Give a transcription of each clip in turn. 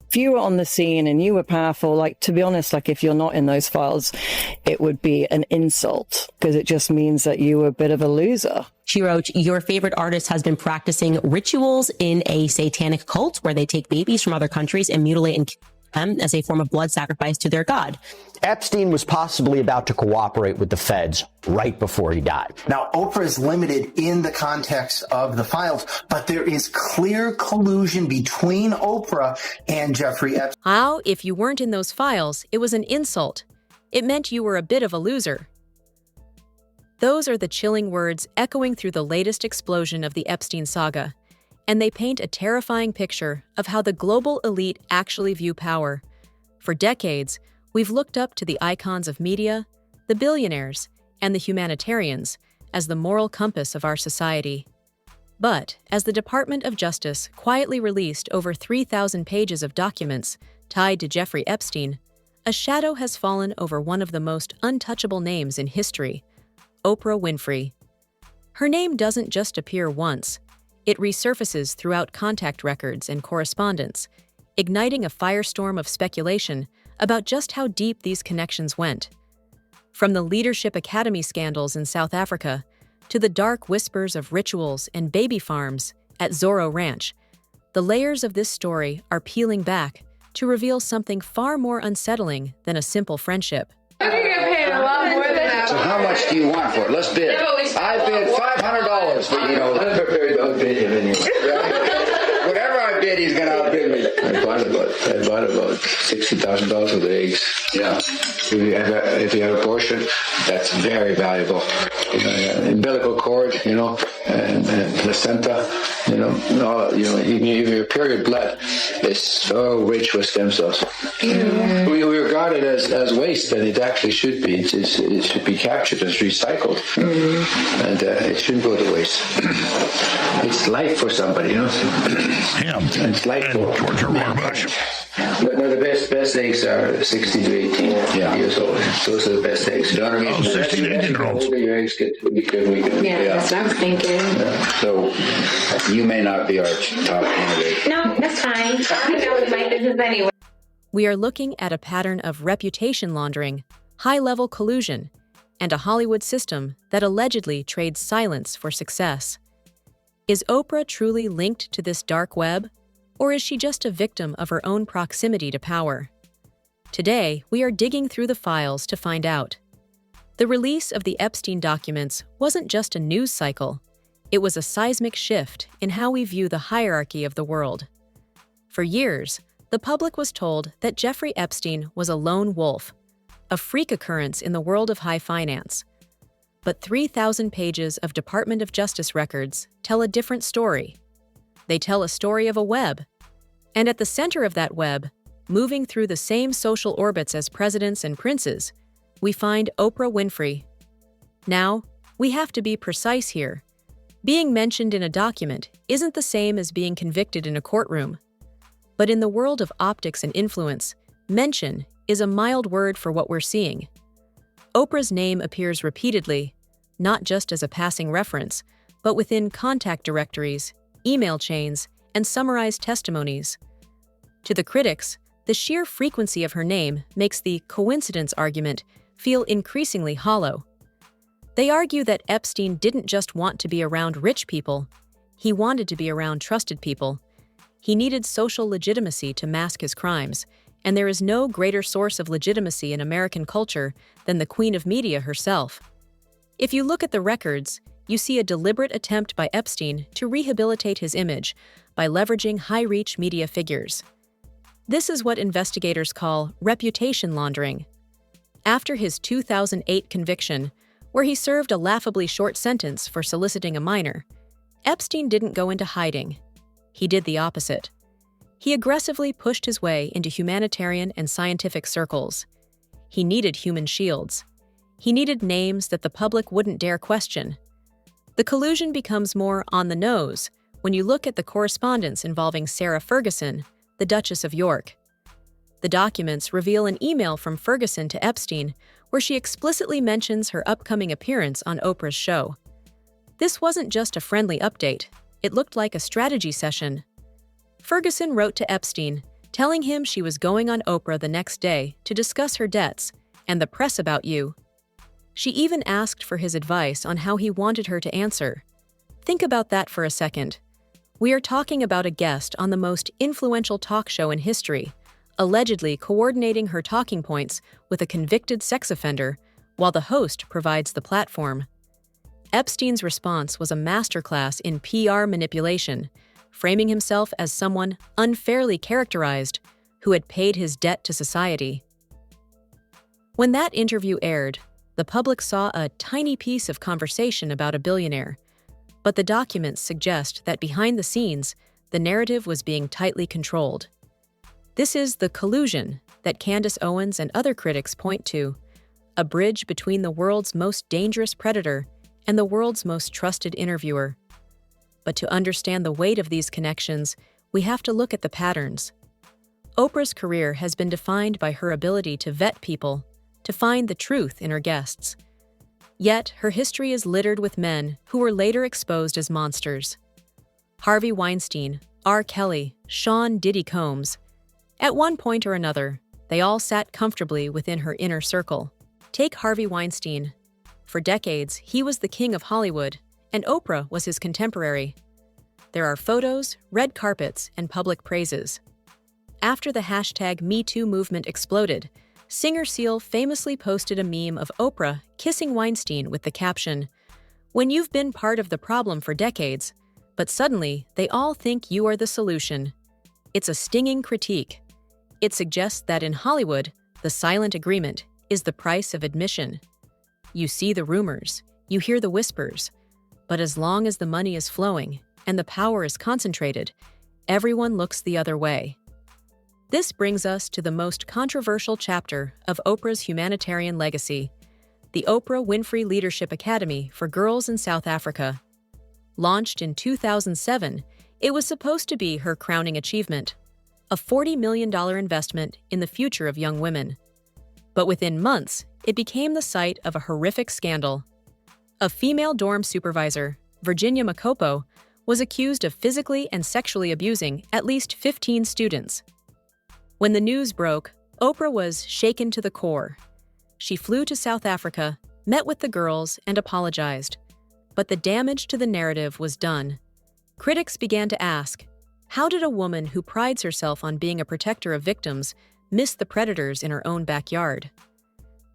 if you were on the scene and you were powerful, like, to be honest, like, if you're not in those files, it would be an insult because it just means that you were a bit of a loser. She wrote, your favorite artist has been practicing rituals in a satanic cult where they take babies from other countries and mutilate and kill them as a form of blood sacrifice to their god. Epstein was possibly about to cooperate with the feds right before he died. Now, Oprah is limited in the context of the files, but there is clear collusion between Oprah and Jeffrey Epstein. How, if you weren't in those files, it was an insult. It meant you were a bit of a loser. Those are the chilling words echoing through the latest explosion of the Epstein saga, and they paint a terrifying picture of how the global elite actually view power. For decades, we've looked up to the icons of media, the billionaires, and the humanitarians as the moral compass of our society. But as the Department of Justice quietly released over 3,000 pages of documents tied to Jeffrey Epstein, a shadow has fallen over one of the most untouchable names in history, Oprah Winfrey. Her name doesn't just appear once. It resurfaces throughout contact records and correspondence, igniting a firestorm of speculation about just how deep these connections went. From the Leadership Academy scandals in South Africa to the dark whispers of rituals and baby farms at Zoro Ranch, the layers of this story are peeling back to reveal something far more unsettling than a simple friendship. You get paid a lot more than that. So how much do you want for it? Let's bid. I bid $500, but I'm prepared to outbid him anyway. Whatever I bid, he's going to outbid me. I bought about $60,000 worth of eggs. Yeah. If you have a portion, that's very valuable. Umbilical cord, and placenta, even your period blood is so rich with stem cells. Mm-hmm. We regard it as waste, and it actually should be. It should be captured as recycled, and it shouldn't go to waste. It's life for somebody, It's life for Georgia Roarbush. But no, the best eggs are 60 to 18 years old. Those are the best eggs. 60 to 18 year olds. The older your eggs get, we can. Yeah, that's what I was thinking. So you may not be our top candidate. No, that's fine. I know it's my business anyway. We are looking at a pattern of reputation laundering, high-level collusion, and a Hollywood system that allegedly trades silence for success. Is Oprah truly linked to this dark web? Or is she just a victim of her own proximity to power? Today, we are digging through the files to find out. The release of the Epstein documents wasn't just a news cycle. It was a seismic shift in how we view the hierarchy of the world. For years, the public was told that Jeffrey Epstein was a lone wolf, a freak occurrence in the world of high finance. But 3,000 pages of Department of Justice records tell a different story. They tell a story of a web. And at the center of that web, moving through the same social orbits as presidents and princes, we find Oprah Winfrey. Now, we have to be precise here. Being mentioned in a document isn't the same as being convicted in a courtroom. But in the world of optics and influence, mention is a mild word for what we're seeing. Oprah's name appears repeatedly, not just as a passing reference, but within contact directories, email chains, and summarized testimonies. To the critics, the sheer frequency of her name makes the coincidence argument feel increasingly hollow. They argue that Epstein didn't just want to be around rich people, he wanted to be around trusted people. He needed social legitimacy to mask his crimes, and there is no greater source of legitimacy in American culture than the Queen of Media herself. If you look at the records, you see a deliberate attempt by Epstein to rehabilitate his image by leveraging high-reach media figures. This is what investigators call reputation laundering. After his 2008 conviction, where he served a laughably short sentence for soliciting a minor, Epstein didn't go into hiding. He did the opposite. He aggressively pushed his way into humanitarian and scientific circles. He needed human shields. He needed names that the public wouldn't dare question. The collusion becomes more on the nose when you look at the correspondence involving Sarah Ferguson, the Duchess of York. The documents reveal an email from Ferguson to Epstein where she explicitly mentions her upcoming appearance on Oprah's show. This wasn't just a friendly update. It looked like a strategy session. Ferguson wrote to Epstein, telling him she was going on Oprah the next day to discuss her debts and the press about you. She even asked for his advice on how he wanted her to answer. Think about that for a second. We are talking about a guest on the most influential talk show in history, allegedly coordinating her talking points with a convicted sex offender, while the host provides the platform. Epstein's response was a masterclass in PR manipulation, framing himself as someone unfairly characterized who had paid his debt to society. When that interview aired, the public saw a tiny piece of conversation about a billionaire, but the documents suggest that behind the scenes, the narrative was being tightly controlled. This is the collusion that Candace Owens and other critics point to, a bridge between the world's most dangerous predator and the world's most trusted interviewer. But to understand the weight of these connections, we have to look at the patterns. Oprah's career has been defined by her ability to vet people, to find the truth in her guests. Yet, her history is littered with men who were later exposed as monsters. Harvey Weinstein, R. Kelly, Sean Diddy Combs. At one point or another, they all sat comfortably within her inner circle. Take Harvey Weinstein. For decades, he was the king of Hollywood, and Oprah was his contemporary. There are photos, red carpets, and public praises. After the hashtag #MeToo movement exploded, Singer Seal famously posted a meme of Oprah kissing Weinstein with the caption, "When you've been part of the problem for decades, but suddenly they all think you are the solution." It's a stinging critique. It suggests that in Hollywood, the silent agreement is the price of admission. You see the rumors, you hear the whispers, but as long as the money is flowing and the power is concentrated, everyone looks the other way. This brings us to the most controversial chapter of Oprah's humanitarian legacy, the Oprah Winfrey Leadership Academy for Girls in South Africa. Launched in 2007, it was supposed to be her crowning achievement, a $40 million investment in the future of young women. But within months, it became the site of a horrific scandal. A female dorm supervisor, Virginia Makopo, was accused of physically and sexually abusing at least 15 students. When the news broke, Oprah was shaken to the core. She flew to South Africa, met with the girls, and apologized. But the damage to the narrative was done. Critics began to ask, how did a woman who prides herself on being a protector of victims miss the predators in her own backyard?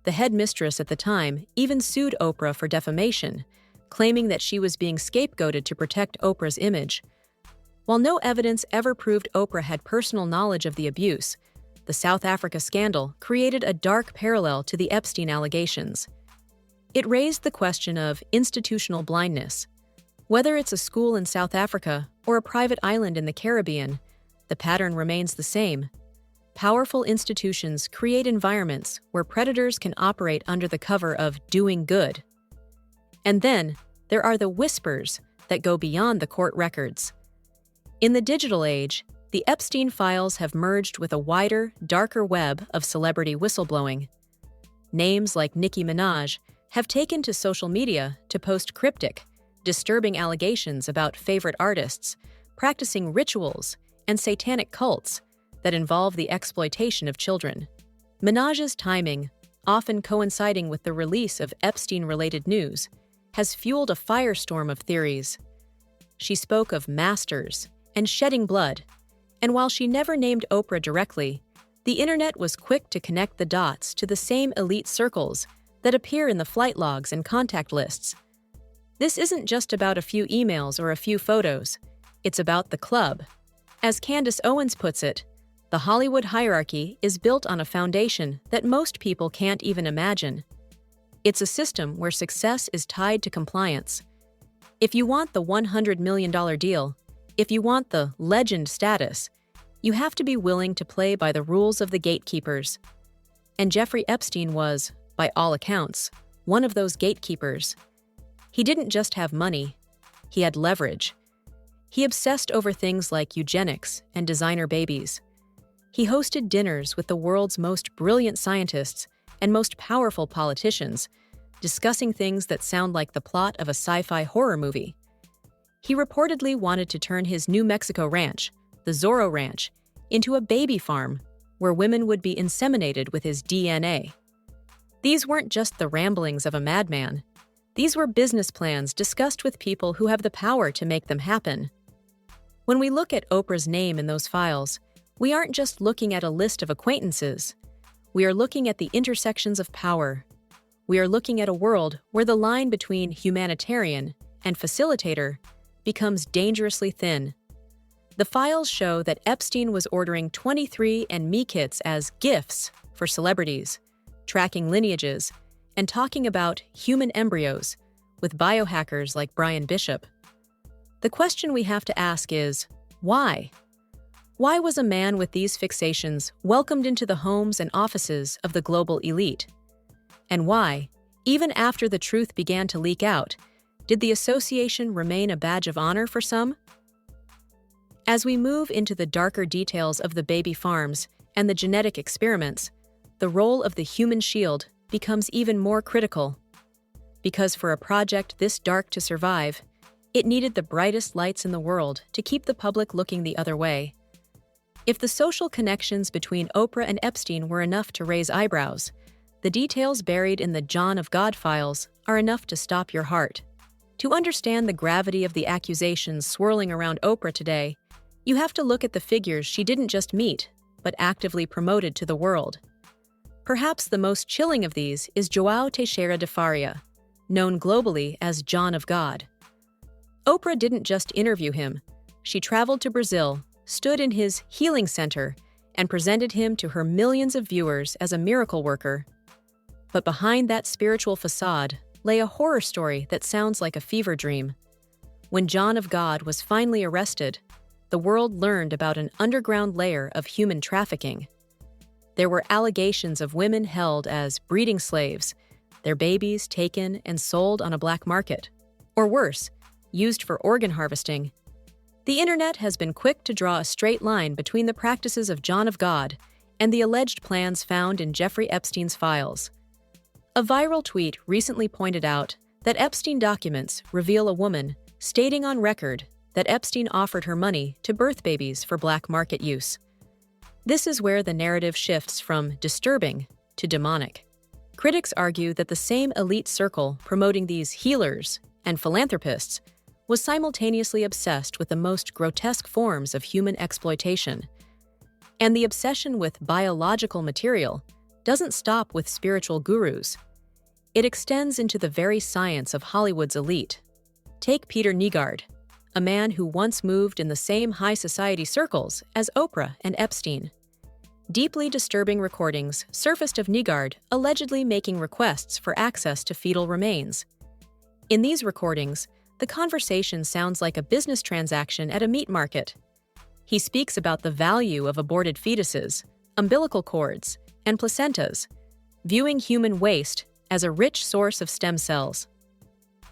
The headmistress at the time even sued Oprah for defamation, claiming that she was being scapegoated to protect Oprah's image. While no evidence ever proved Oprah had personal knowledge of the abuse, the South Africa scandal created a dark parallel to the Epstein allegations. It raised the question of institutional blindness. Whether it's a school in South Africa or a private island in the Caribbean, the pattern remains the same. Powerful institutions create environments where predators can operate under the cover of doing good. And then, there are the whispers that go beyond the court records. In the digital age, the Epstein files have merged with a wider, darker web of celebrity whistleblowing. Names like Nicki Minaj have taken to social media to post cryptic, disturbing allegations about favorite artists, practicing rituals, and satanic cults that involve the exploitation of children. Minaj's timing, often coinciding with the release of Epstein-related news, has fueled a firestorm of theories. She spoke of masters and shedding blood, and while she never named Oprah directly, the internet was quick to connect the dots to the same elite circles that appear in the flight logs and contact lists. This isn't just about a few emails or a few photos, it's about the club. As Candace Owens puts it, the Hollywood hierarchy is built on a foundation that most people can't even imagine. It's a system where success is tied to compliance. If you want the $100 million deal, if you want the legend status, you have to be willing to play by the rules of the gatekeepers. And Jeffrey Epstein was, by all accounts, one of those gatekeepers. He didn't just have money, he had leverage. He obsessed over things like eugenics and designer babies. He hosted dinners with the world's most brilliant scientists and most powerful politicians, discussing things that sound like the plot of a sci-fi horror movie. He reportedly wanted to turn his New Mexico ranch, the Zoro Ranch, into a baby farm where women would be inseminated with his DNA. These weren't just the ramblings of a madman. These were business plans discussed with people who have the power to make them happen. When we look at Oprah's name in those files, we aren't just looking at a list of acquaintances. We are looking at the intersections of power. We are looking at a world where the line between humanitarian and facilitator becomes dangerously thin. The files show that Epstein was ordering 23andMe kits as gifts for celebrities, tracking lineages, and talking about human embryos with biohackers like Brian Bishop. The question we have to ask is, why? Why was a man with these fixations welcomed into the homes and offices of the global elite? And why, even after the truth began to leak out, did the association remain a badge of honor for some? As we move into the darker details of the baby farms and the genetic experiments, the role of the human shield becomes even more critical. Because for a project this dark to survive, it needed the brightest lights in the world to keep the public looking the other way. If the social connections between Oprah and Epstein were enough to raise eyebrows, the details buried in the Jon of God files are enough to stop your heart. To understand the gravity of the accusations swirling around Oprah today, you have to look at the figures she didn't just meet, but actively promoted to the world. Perhaps the most chilling of these is João Teixeira de Faria, known globally as Jon of God. Oprah didn't just interview him. She traveled to Brazil, stood in his healing center, and presented him to her millions of viewers as a miracle worker. But behind that spiritual facade lay a horror story that sounds like a fever dream. When Jon of God was finally arrested, the world learned about an underground layer of human trafficking. There were allegations of women held as breeding slaves, their babies taken and sold on a black market, or worse, used for organ harvesting. The internet has been quick to draw a straight line between the practices of Jon of God and the alleged plans found in Jeffrey Epstein's files. A viral tweet recently pointed out that Epstein documents reveal a woman stating on record that Epstein offered her money to birth babies for black market use. This is where the narrative shifts from disturbing to demonic. Critics argue that the same elite circle promoting these healers and philanthropists was simultaneously obsessed with the most grotesque forms of human exploitation. And the obsession with biological material doesn't stop with spiritual gurus. It extends into the very science of Hollywood's elite. Take Peter Nygard, a man who once moved in the same high society circles as Oprah and Epstein. Deeply disturbing recordings surfaced of Nygard allegedly making requests for access to fetal remains. In these recordings, the conversation sounds like a business transaction at a meat market. He speaks about the value of aborted fetuses, umbilical cords, and placentas, viewing human waste as a rich source of stem cells.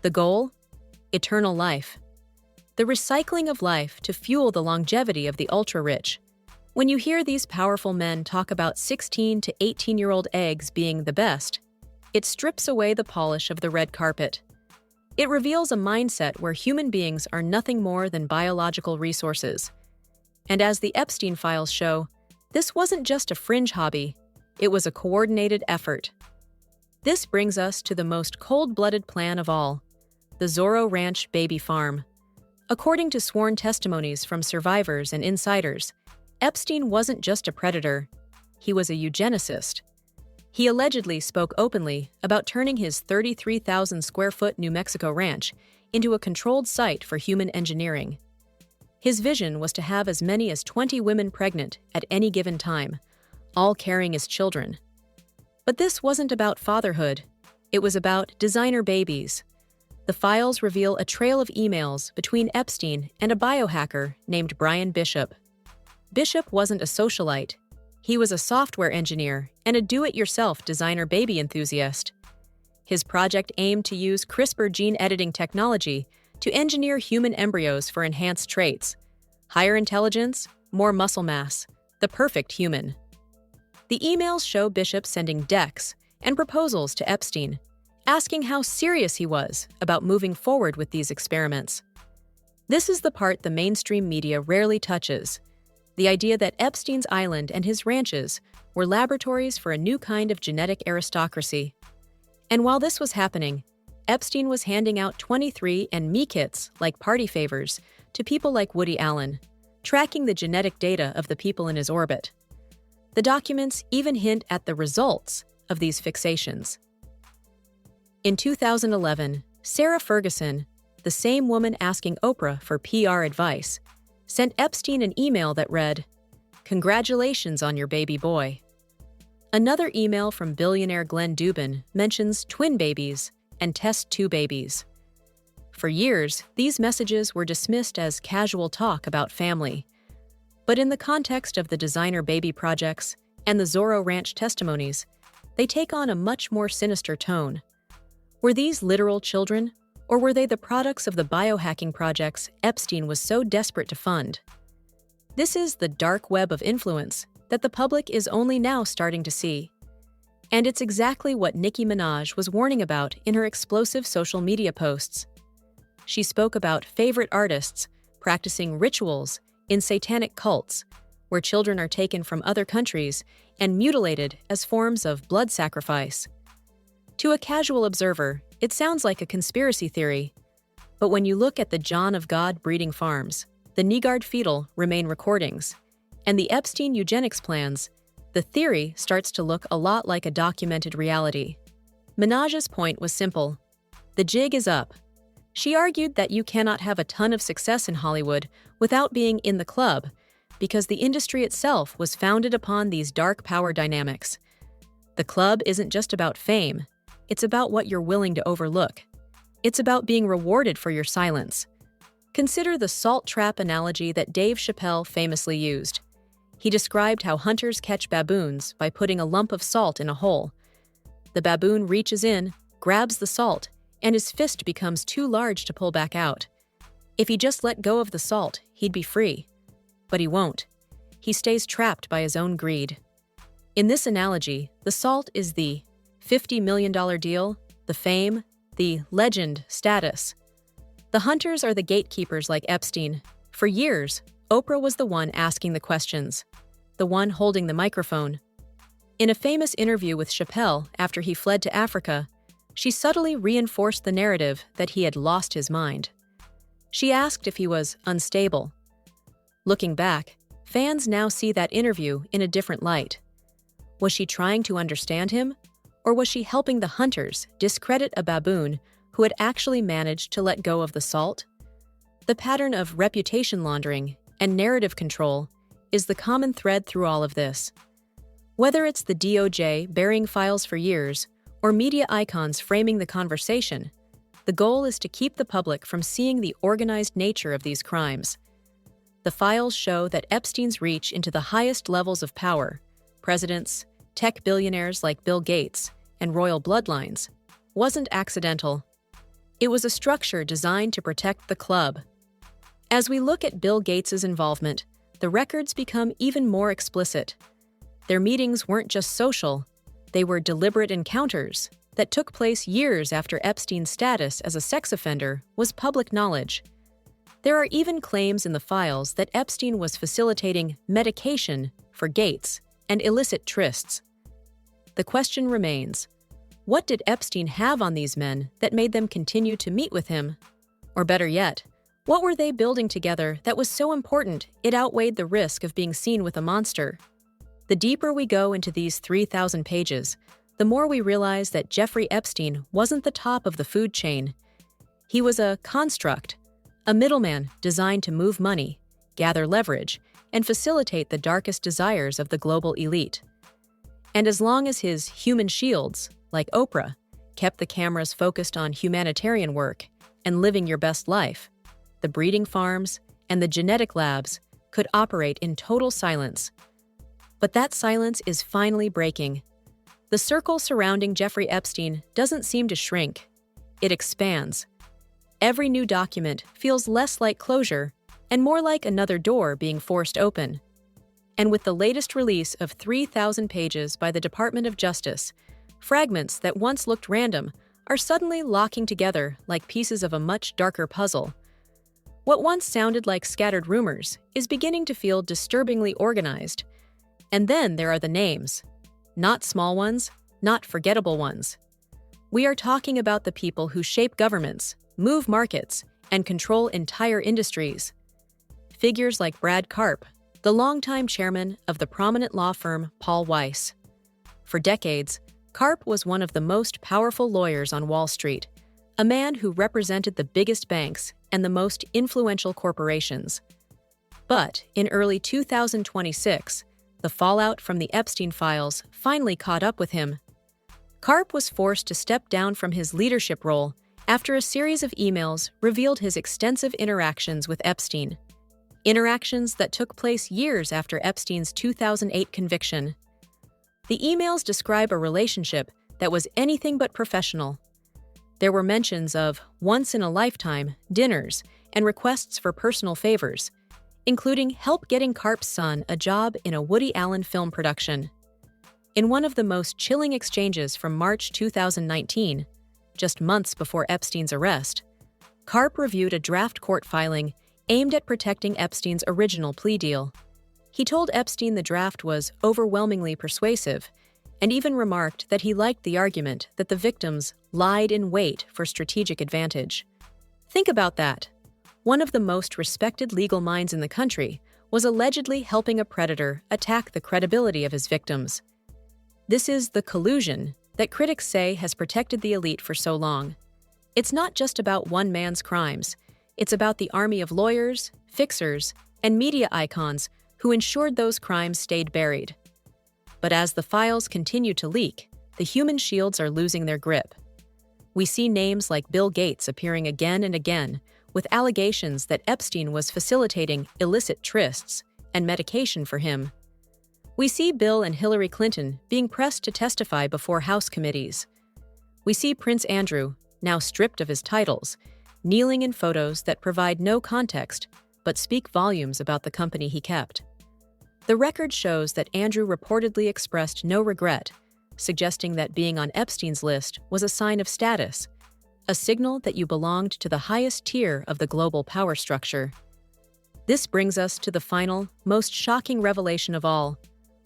The goal? Eternal life. The recycling of life to fuel the longevity of the ultra-rich. When you hear these powerful men talk about 16 to 18-year-old eggs being the best, it strips away the polish of the red carpet. It reveals a mindset where human beings are nothing more than biological resources. And as the Epstein files show, this wasn't just a fringe hobby, it was a coordinated effort. This brings us to the most cold-blooded plan of all, the Zoro Ranch baby farm. According to sworn testimonies from survivors and insiders, Epstein wasn't just a predator, he was a eugenicist. He allegedly spoke openly about turning his 33,000 square foot New Mexico ranch into a controlled site for human engineering. His vision was to have as many as 20 women pregnant at any given time, all carrying his children. But this wasn't about fatherhood, it was about designer babies. The files reveal a trail of emails between Epstein and a biohacker named Brian Bishop. Bishop wasn't a socialite. He was a software engineer and a do-it-yourself designer baby enthusiast. His project aimed to use CRISPR gene editing technology to engineer human embryos for enhanced traits. Higher intelligence, more muscle mass, the perfect human. The emails show Bishop sending decks and proposals to Epstein, asking how serious he was about moving forward with these experiments. This is the part the mainstream media rarely touches. the idea that Epstein's island and his ranches were laboratories for a new kind of genetic aristocracy. And while this was happening, Epstein was handing out 23andMe kits like party favors to people like Woody Allen, tracking the genetic data of the people in his orbit. The documents even hint at the results of these fixations. In 2011, Sarah Ferguson, the same woman asking Oprah for PR advice, sent Epstein an email that read, "Congratulations on your baby boy." Another email from billionaire Glenn Dubin mentions twin babies and test tube babies. For years, these messages were dismissed as casual talk about family. But in the context of the designer baby projects and the Zoro Ranch testimonies, they take on a much more sinister tone. Were these literal children, or were they the products of the biohacking projects Epstein was so desperate to fund? This is the dark web of influence that the public is only now starting to see. And it's exactly what Nicki Minaj was warning about in her explosive social media posts. She spoke about favorite artists practicing rituals in satanic cults, where children are taken from other countries and mutilated as forms of blood sacrifice. To a casual observer, it sounds like a conspiracy theory. But when you look at the Jon of God breeding farms, the Nygaard fetal remain recordings, and the Epstein eugenics plans, the theory starts to look a lot like a documented reality. Minaj's point was simple. The jig is up. She argued that you cannot have a ton of success in Hollywood without being in the club, because the industry itself was founded upon these dark power dynamics. The club isn't just about fame. It's about what you're willing to overlook. It's about being rewarded for your silence. Consider the salt trap analogy that Dave Chappelle famously used. He described how hunters catch baboons by putting a lump of salt in a hole. The baboon reaches in, grabs the salt, and his fist becomes too large to pull back out. If he just let go of the salt, he'd be free. But he won't. He stays trapped by his own greed. In this analogy, the salt is the $50 million deal, the fame, the legend status. The hunters are the gatekeepers like Epstein. For years, Oprah was the one asking the questions, the one holding the microphone. In a famous interview with Chappelle after he fled to Africa, she subtly reinforced the narrative that he had lost his mind. She asked if he was unstable. Looking back, fans now see that interview in a different light. Was she trying to understand him? Or was she helping the hunters discredit a baboon who had actually managed to let go of the salt? The pattern of reputation laundering and narrative control is the common thread through all of this. Whether it's the DOJ burying files for years or media icons framing the conversation, the goal is to keep the public from seeing the organized nature of these crimes. The files show that Epstein's reach into the highest levels of power, presidents, tech billionaires like Bill Gates, and royal bloodlines, wasn't accidental. It was a structure designed to protect the club. As we look at Bill Gates's involvement, the records become even more explicit. Their meetings weren't just social, they were deliberate encounters that took place years after Epstein's status as a sex offender was public knowledge. There are even claims in the files that Epstein was facilitating medication for Gates and illicit trysts. The question remains, what did Epstein have on these men that made them continue to meet with him? Or better yet, what were they building together that was so important it outweighed the risk of being seen with a monster? The deeper we go into these 3,000 pages, the more we realize that Jeffrey Epstein wasn't the top of the food chain. He was a construct, a middleman designed to move money, gather leverage, and facilitate the darkest desires of the global elite. And as long as his human shields, like Oprah, kept the cameras focused on humanitarian work and living your best life, the breeding farms and the genetic labs could operate in total silence. But that silence is finally breaking. The circle surrounding Jeffrey Epstein doesn't seem to shrink. It expands. Every new document feels less like closure and more like another door being forced open. And with the latest release of 3,000 pages by the Department of Justice, fragments that once looked random are suddenly locking together like pieces of a much darker puzzle. What once sounded like scattered rumors is beginning to feel disturbingly organized. And then there are the names. Not small ones, not forgettable ones. We are talking about the people who shape governments, move markets, and control entire industries. Figures like Brad Karp, the longtime chairman of the prominent law firm Paul Weiss. For decades, Karp was one of the most powerful lawyers on Wall Street, a man who represented the biggest banks and the most influential corporations. But in early 2026, the fallout from the Epstein files finally caught up with him. Karp was forced to step down from his leadership role after a series of emails revealed his extensive interactions with Epstein. Interactions that took place years after Epstein's 2008 conviction. The emails describe a relationship that was anything but professional. There were mentions of once-in-a-lifetime dinners and requests for personal favors, including help getting Karp's son a job in a Woody Allen film production. In one of the most chilling exchanges from March 2019, just months before Epstein's arrest, Karp reviewed a draft court filing aimed at protecting Epstein's original plea deal. He told Epstein the draft was overwhelmingly persuasive, and even remarked that he liked the argument that the victims lied in wait for strategic advantage. Think about that. One of the most respected legal minds in the country was allegedly helping a predator attack the credibility of his victims. This is the collusion that critics say has protected the elite for so long. It's not just about one man's crimes. It's about the army of lawyers, fixers, and media icons who ensured those crimes stayed buried. But as the files continue to leak, the human shields are losing their grip. We see names like Bill Gates appearing again and again, with allegations that Epstein was facilitating illicit trysts and medication for him. We see Bill and Hillary Clinton being pressed to testify before House committees. We see Prince Andrew, now stripped of his titles, kneeling in photos that provide no context but speak volumes about the company he kept. The record shows that Andrew reportedly expressed no regret, suggesting that being on Epstein's list was a sign of status, a signal that you belonged to the highest tier of the global power structure. This brings us to the final, most shocking revelation of all.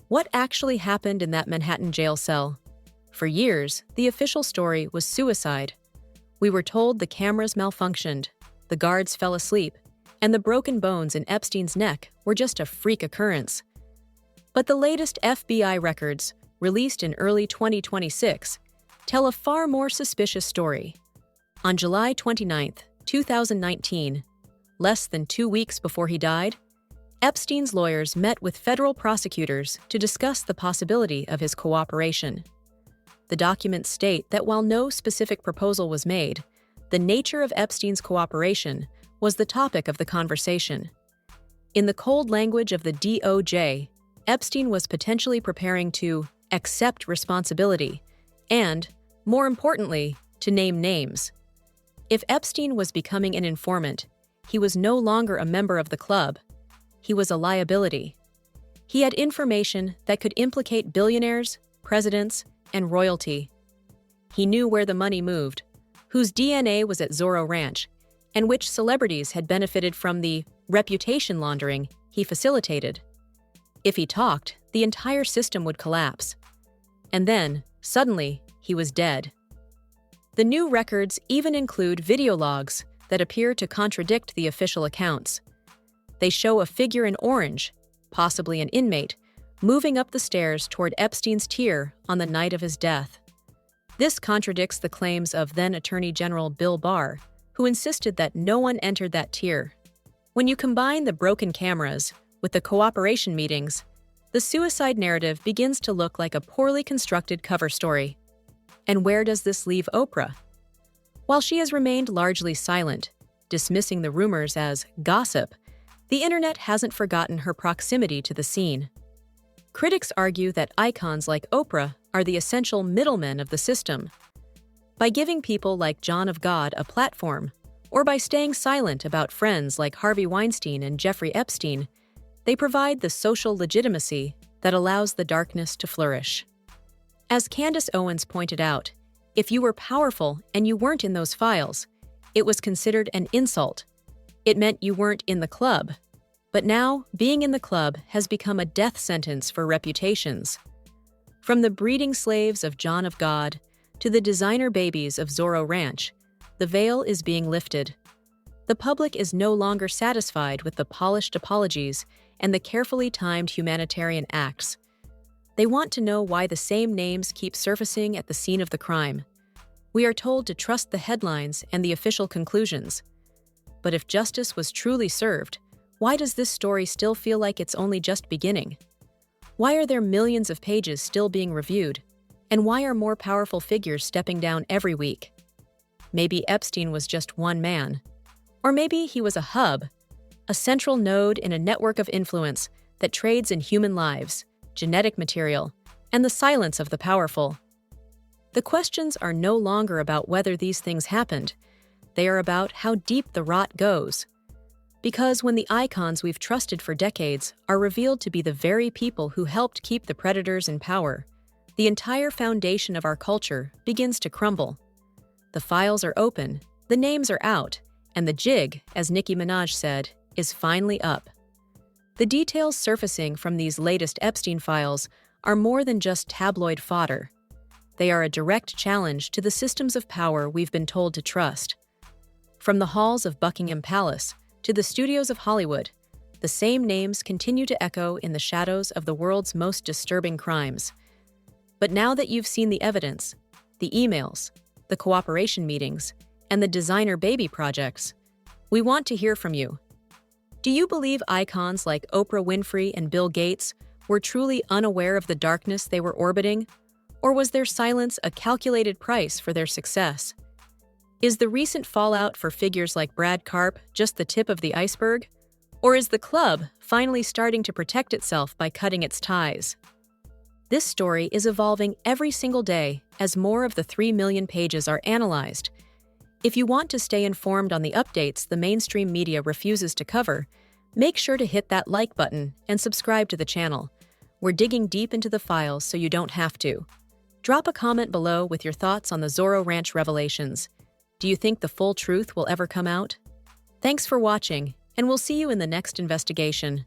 What actually happened in that Manhattan jail cell? For years, the official story was suicide. We were told the cameras malfunctioned, the guards fell asleep, and the broken bones in Epstein's neck were just a freak occurrence. But the latest FBI records, released in early 2026, tell a far more suspicious story. On July 29, 2019, less than 2 weeks before he died, Epstein's lawyers met with federal prosecutors to discuss the possibility of his cooperation. The documents state that while no specific proposal was made, the nature of Epstein's cooperation was the topic of the conversation. In the cold language of the DOJ, Epstein was potentially preparing to accept responsibility and, more importantly, to name names. If Epstein was becoming an informant, he was no longer a member of the club. He was a liability. He had information that could implicate billionaires, presidents, and royalty. He knew where the money moved, whose DNA was at Zoro Ranch, and which celebrities had benefited from the reputation laundering he facilitated. If he talked, the entire system would collapse. And then, suddenly, he was dead. The new records even include video logs that appear to contradict the official accounts. They show a figure in orange, possibly an inmate, moving up the stairs toward Epstein's tier on the night of his death. This contradicts the claims of then Attorney General Bill Barr, who insisted that no one entered that tier. When you combine the broken cameras with the cooperation meetings, the suicide narrative begins to look like a poorly constructed cover story. And where does this leave Oprah? While she has remained largely silent, dismissing the rumors as gossip, the internet hasn't forgotten her proximity to the scene. Critics argue that icons like Oprah are the essential middlemen of the system. By giving people like Jon of God a platform, or by staying silent about friends like Harvey Weinstein and Jeffrey Epstein, they provide the social legitimacy that allows the darkness to flourish. As Candace Owens pointed out, if you were powerful and you weren't in those files, it was considered an insult. It meant you weren't in the club. But now, being in the club has become a death sentence for reputations. From the breeding slaves of Jon of God to the designer babies of Zoro Ranch, the veil is being lifted. The public is no longer satisfied with the polished apologies and the carefully timed humanitarian acts. They want to know why the same names keep surfacing at the scene of the crime. We are told to trust the headlines and the official conclusions. But if justice was truly served, why does this story still feel like it's only just beginning? Why are there millions of pages still being reviewed? And why are more powerful figures stepping down every week? Maybe Epstein was just one man. Or maybe he was a hub, a central node in a network of influence that trades in human lives, genetic material, and the silence of the powerful. The questions are no longer about whether these things happened. They are about how deep the rot goes. Because when the icons we've trusted for decades are revealed to be the very people who helped keep the predators in power, the entire foundation of our culture begins to crumble. The files are open, the names are out, and the jig, as Nicki Minaj said, is finally up. The details surfacing from these latest Epstein files are more than just tabloid fodder. They are a direct challenge to the systems of power we've been told to trust. From the halls of Buckingham Palace to the studios of Hollywood, the same names continue to echo in the shadows of the world's most disturbing crimes. But now that you've seen the evidence, the emails, the cooperation meetings, and the designer baby projects, we want to hear from you. Do you believe icons like Oprah Winfrey and Bill Gates were truly unaware of the darkness they were orbiting? Or was their silence a calculated price for their success? Is the recent fallout for figures like Brad Karp just the tip of the iceberg? Or is the club finally starting to protect itself by cutting its ties? This story is evolving every single day as more of the 3 million pages are analyzed. If you want to stay informed on the updates the mainstream media refuses to cover, make sure to hit that like button and subscribe to the channel. We're digging deep into the files so you don't have to. Drop a comment below with your thoughts on the Zoro Ranch revelations. Do you think the full truth will ever come out? Thanks for watching, and we'll see you in the next investigation.